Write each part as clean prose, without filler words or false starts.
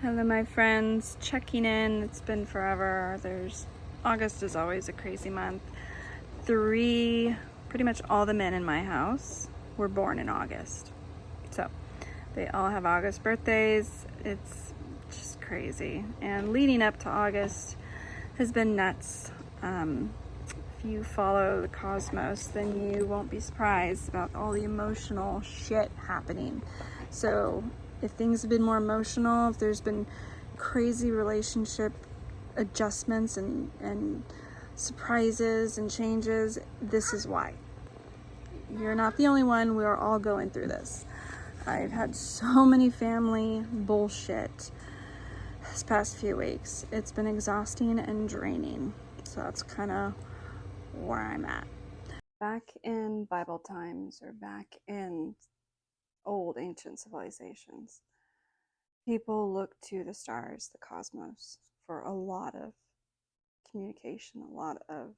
Hello my friends, checking in. It's been forever. August is always a crazy month. Pretty much all the men in my house were born in August. So they all have August birthdays. It's just crazy. And leading up to August has been nuts. If you follow the cosmos, then you won't be surprised about all the emotional shit happening. So if things have been more emotional, if there's been crazy relationship adjustments and surprises and changes, this is why. You're not the only one. We are all going through this. I've had so many family bullshit this past few weeks. It's been exhausting and draining. So that's kind of where I'm at. Back in Bible times, or back in old ancient civilizations, people look to the stars, the cosmos, for a lot of communication, a lot of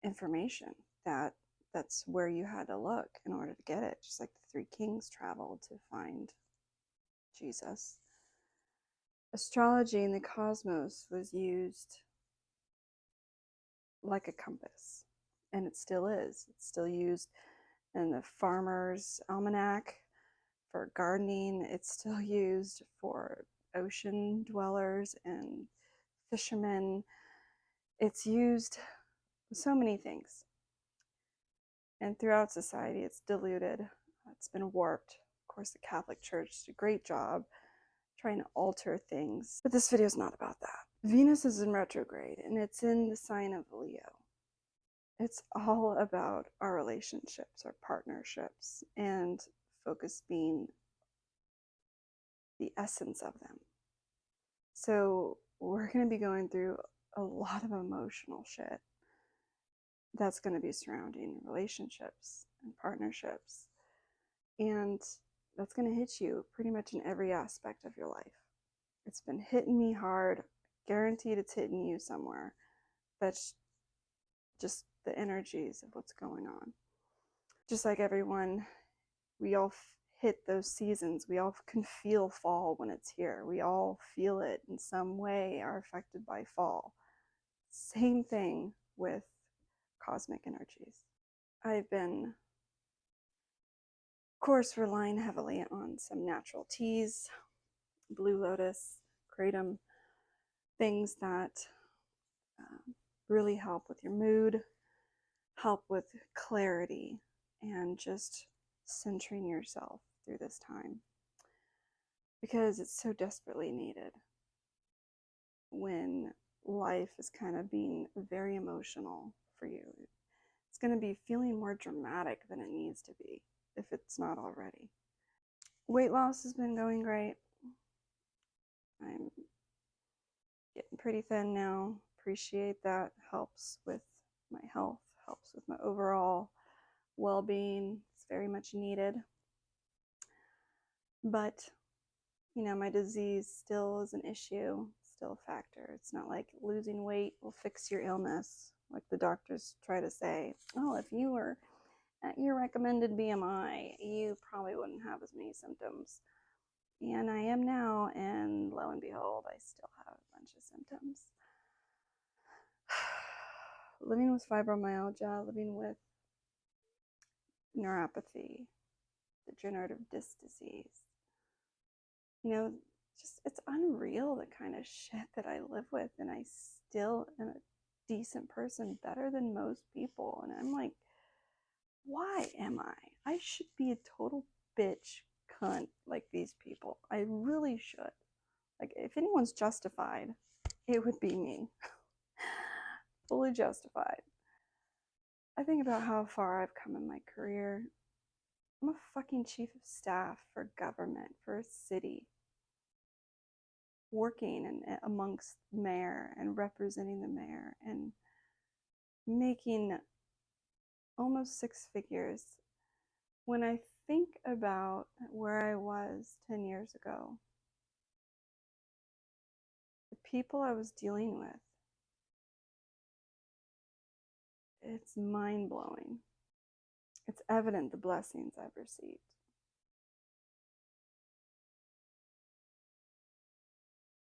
information. That's where you had to look in order to get it, just like the three kings traveled to find Jesus. Astrology in the cosmos was used like a compass, and it still is. It's still used in the farmer's almanac for gardening. It's still used for ocean dwellers and fishermen. It's used for so many things. And throughout society, it's diluted. It's been warped. Of course, the Catholic Church did a great job trying to alter things. But this video is not about that. Venus is in retrograde, and it's in the sign of Leo. It's all about our relationships, our partnerships, and focus being the essence of them. So we're going to be going through a lot of emotional shit that's going to be surrounding relationships and partnerships. And that's going to hit you pretty much in every aspect of your life. It's been hitting me hard. Guaranteed it's hitting you somewhere. That's just the energies of what's going on. Just like everyone, we all hit those seasons. We all can feel fall when it's here. We all feel it in some way, are affected by fall. Same thing with cosmic energies. I've been, of course, relying heavily on some natural teas, blue lotus, kratom, things that really help with your mood, help with clarity, and just centering yourself through this time, because it's so desperately needed when life is kind of being very emotional for you. It's going to be feeling more dramatic than it needs to be, if it's not already. Weight loss has been going great. I'm getting pretty thin now. Appreciate that. Helps with my health, helps with my overall well-being. It's very much needed. But, you know, my disease still is an issue, still a factor. It's not like losing weight will fix your illness, like the doctors try to say. Oh, if you were at your recommended BMI, you probably wouldn't have as many symptoms. And I am now, and lo and behold, I still have a bunch of symptoms. Living with fibromyalgia, living with neuropathy, degenerative disc disease. You know, just it's unreal the kind of shit that I live with, and I still am a decent person, better than most people. And I'm like, why am I? I should be a total bitch cunt like these people. I really should. Like, if anyone's justified, it would be me. Fully justified. I think about how far I've come in my career. I'm a fucking chief of staff for government, for a city, working amongst the mayor and representing the mayor and making almost six figures. When I think about where I was 10 years ago, the people I was dealing with, it's mind-blowing. It's evident the blessings I've received.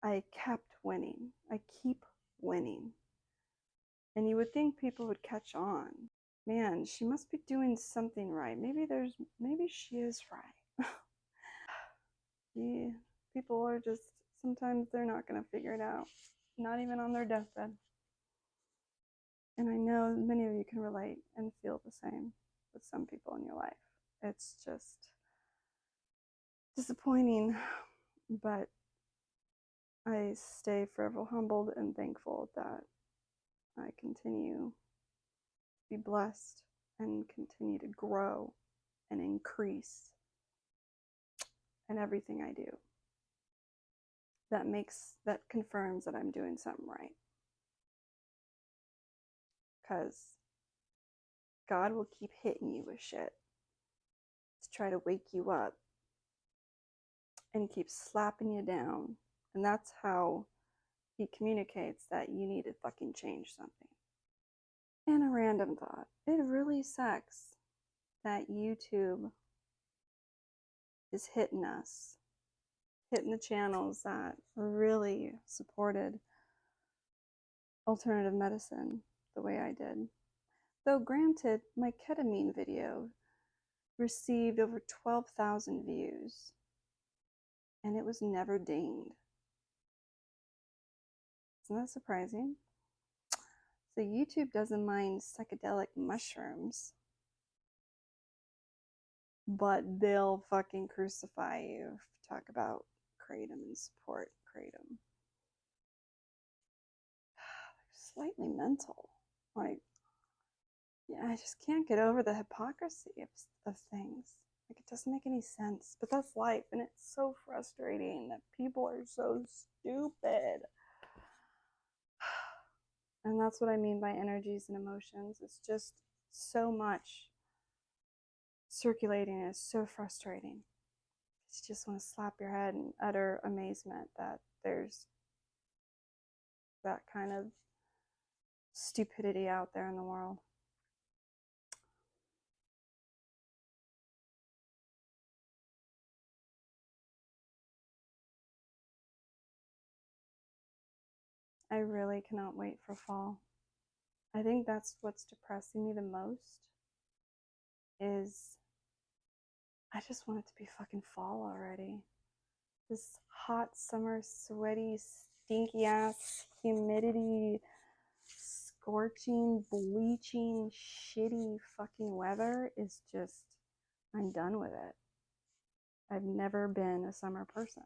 I kept winning. I keep winning. And you would think people would catch on. Man, she must be doing something right. Maybe she is right. Yeah, people are just, sometimes they're not going to figure it out. Not even on their deathbed. And I know many of you can relate and feel the same with some people in your life. It's just disappointing, but I stay forever humbled and thankful that I continue to be blessed and continue to grow and increase in everything I do. That confirms that I'm doing something right. Because God will keep hitting you with shit to try to wake you up, and he keeps slapping you down. And that's how he communicates that you need to fucking change something. And a random thought. It really sucks that YouTube is hitting us, hitting the channels that really supported alternative medicine the way I did. Though granted, my ketamine video received over 12,000 views, and it was never dinged. Isn't that surprising? So YouTube doesn't mind psychedelic mushrooms, but they'll fucking crucify you if you talk about kratom and support kratom. Slightly mental. Like, yeah, I just can't get over the hypocrisy of things. Like, it doesn't make any sense. But that's life, and it's so frustrating that people are so stupid. And that's what I mean by energies and emotions. It's just so much circulating. It's so frustrating. You just want to slap your head in utter amazement that there's that kind of stupidity out there in the world. I really cannot wait for fall. I think that's what's depressing me the most, is I just want it to be fucking fall already. This hot summer, sweaty, stinky ass, humidity, scorching, bleaching, shitty fucking weather is just, I'm done with it. I've never been a summer person.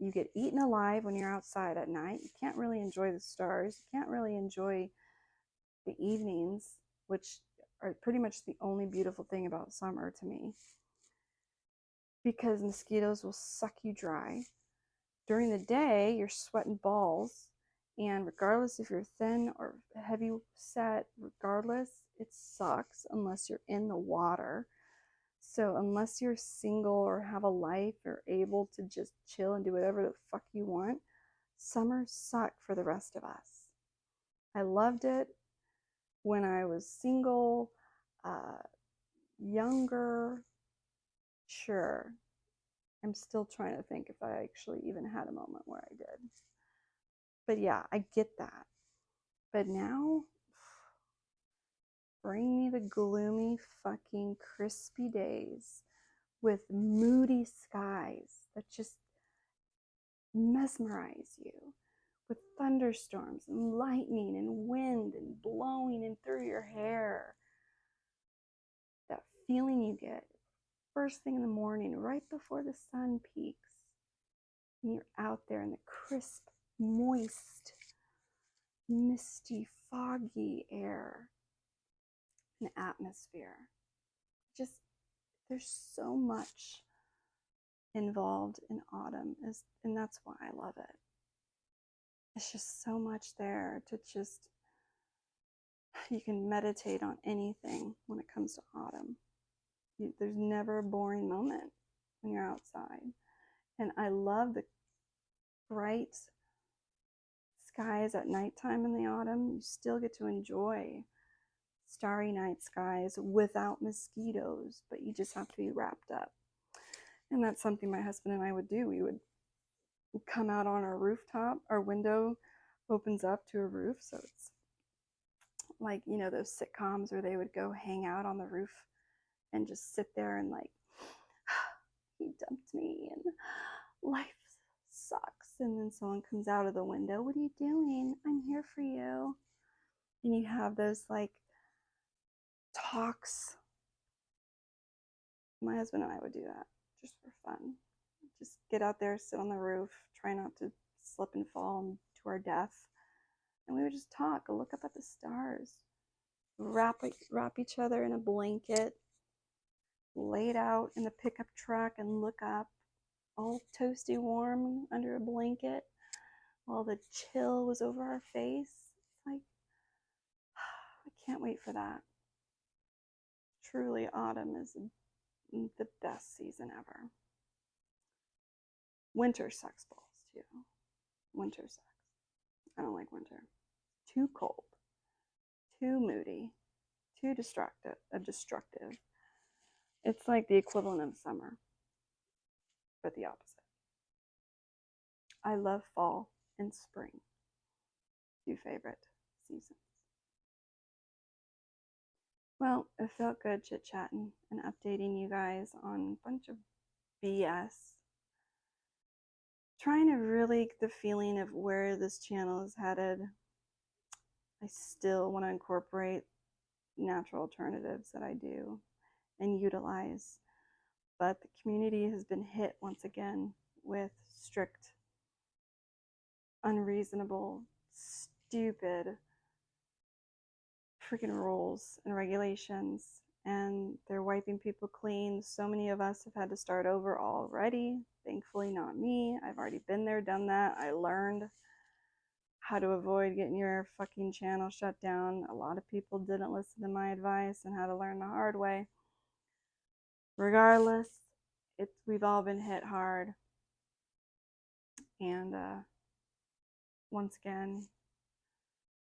You get eaten alive when you're outside at night. You can't really enjoy the stars. You can't really enjoy the evenings, which are pretty much the only beautiful thing about summer to me, because mosquitoes will suck you dry. During the day, you're sweating balls, and regardless if you're thin or heavy set, regardless, it sucks unless you're in the water. So unless you're single or have a life or able to just chill and do whatever the fuck you want, summers suck for the rest of us. I loved it when I was single, younger. Sure, I'm still trying to think if I actually even had a moment where I did. But yeah, I get that. But now, bring me the gloomy fucking crispy days with moody skies that just mesmerize you, with thunderstorms and lightning and wind and blowing in through your hair. That feeling you get first thing in the morning, right before the sun peaks, and you're out there in the crisp, moist, misty, foggy air and atmosphere. Just, there's so much involved in autumn, and that's why I love it. It's just so much there to just, you can meditate on anything when it comes to autumn. There's never a boring moment when you're outside. And I love the bright skies at nighttime in the autumn. You still get to enjoy starry night skies without mosquitoes, but you just have to be wrapped up. And that's something my husband and I would do. We would come out on our rooftop. Our window opens up to a roof, so it's like, you know, those sitcoms where they would go hang out on the roof and just sit there and like, he dumped me and life sucks. And then someone comes out of the window, what are you doing? I'm here for you. And you have those like talks. My husband and I would do that just for fun. Just get out there, sit on the roof, try not to slip and fall to our death. And we would just talk, look up at the stars, wrap each other in a blanket, laid out in the pickup truck and look up, all toasty warm under a blanket while the chill was over our face. Like, I can't wait for that. Truly, autumn is the best season ever. Winter sucks balls too. Winter sucks. I don't like winter. Too cold, too moody, too destructive. It's like the equivalent of summer, but the opposite. I love fall and spring. Two favorite seasons. Well, it felt good chit-chatting and updating you guys on a bunch of BS. Trying to really get the feeling of where this channel is headed. I still want to incorporate natural alternatives that I do and utilize, but the community has been hit once again with strict, unreasonable, stupid freaking rules and regulations, and they're wiping people clean. So many of us have had to start over already. Thankfully not me. I've already been there, done that. I learned how to avoid getting your fucking channel shut down. A lot of people didn't listen to my advice and how to learn the hard way. Regardless, we've all been hit hard. And once again,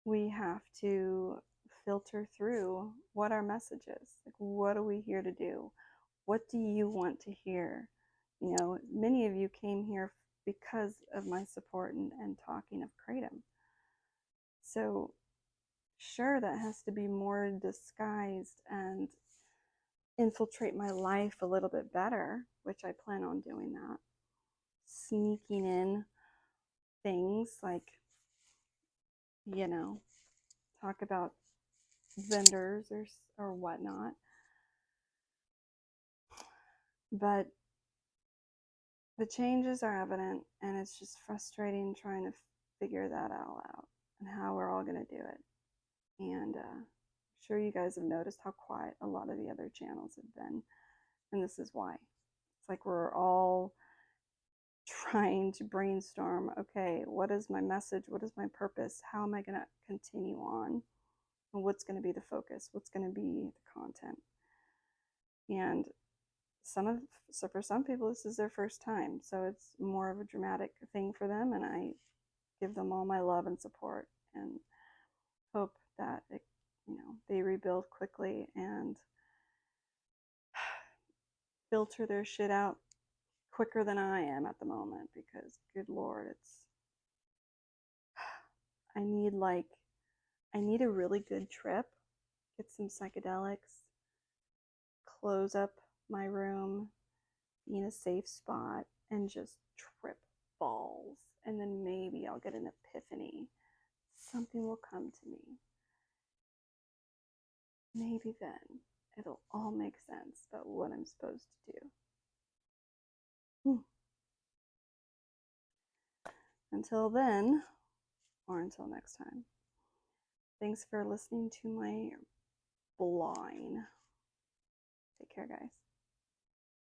we have to filter through what our message is. Like, what are we here to do? What do you want to hear? You know, many of you came here because of my support and talking of kratom. So sure, that has to be more disguised and infiltrate my life a little bit better, which I plan on doing that. Sneaking in things like, you know, talk about vendors or whatnot. But the changes are evident, and it's just frustrating trying to figure that all out and how we're all going to do it. And I'm sure you guys have noticed how quiet a lot of the other channels have been, and this is why. It's like we're all trying to brainstorm, okay, what is my message? What is my purpose? How am I going to continue on? And what's going to be the focus? What's going to be the content? And so for some people, this is their first time, so it's more of a dramatic thing for them, and I give them all my love and support and hope that they rebuild quickly and filter their shit out quicker than I am at the moment, because good Lord, I need a really good trip, get some psychedelics, close up my room, be in a safe spot, and just trip balls. And then maybe I'll get an epiphany. Something will come to me. Maybe then it'll all make sense about what I'm supposed to do. Until then, or until next time, thanks for listening to my whine. Take care, guys.